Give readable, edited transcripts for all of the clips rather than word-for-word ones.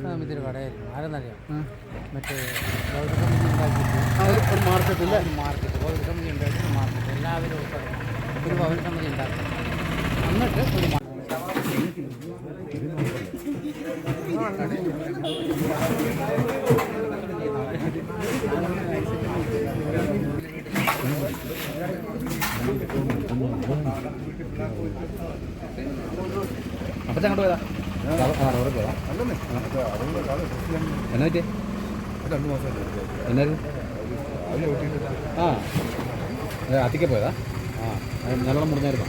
സമിതിയുടെ കടയായിരുന്നു. ആരെന്നറിയാം, മറ്റേ പൗര സമിതി ഉണ്ടാക്കിയിട്ട് മാർക്കറ്റില്ല മാർക്കറ്റ് പൗര സമിതി ഉണ്ടാക്കിയിട്ട് മാർക്കറ്റ് എല്ലാവരും ഒരു പൗര സമിതി ഉണ്ടാക്കും. എന്നിട്ട് ഒരു അപ്പം അങ്ങോട്ട് പോയതാ പോയതാ എന്നാ പറ്റിയേ 2 മാസം എന്നായിരുന്നു ആ അത്തിക്ക പോയതാ ആ നല്ലോണം മുറിഞ്ഞായിരുന്നോ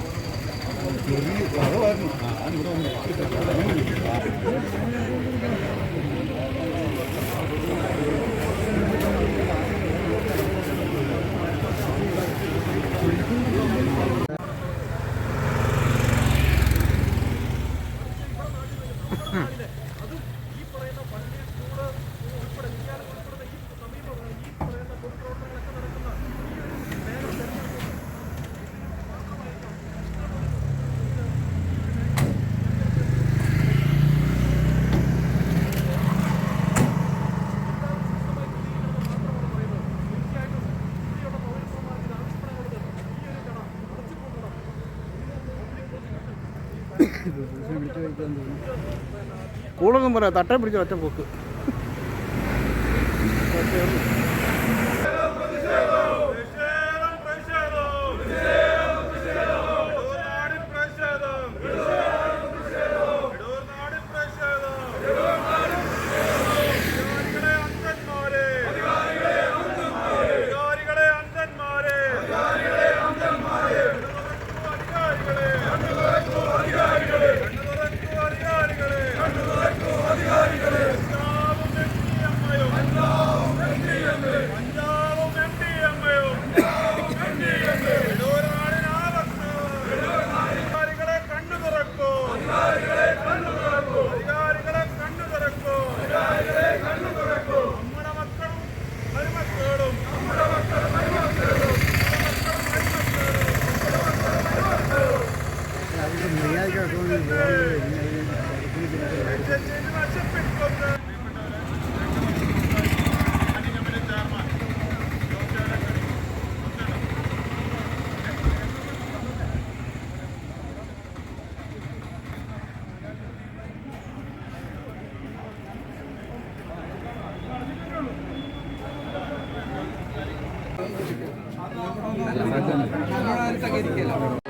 കൂളൊന്നും പറയാം, തട്ടേ പിടിച്ച് ഒറ്റ പോക്ക്. നല്ല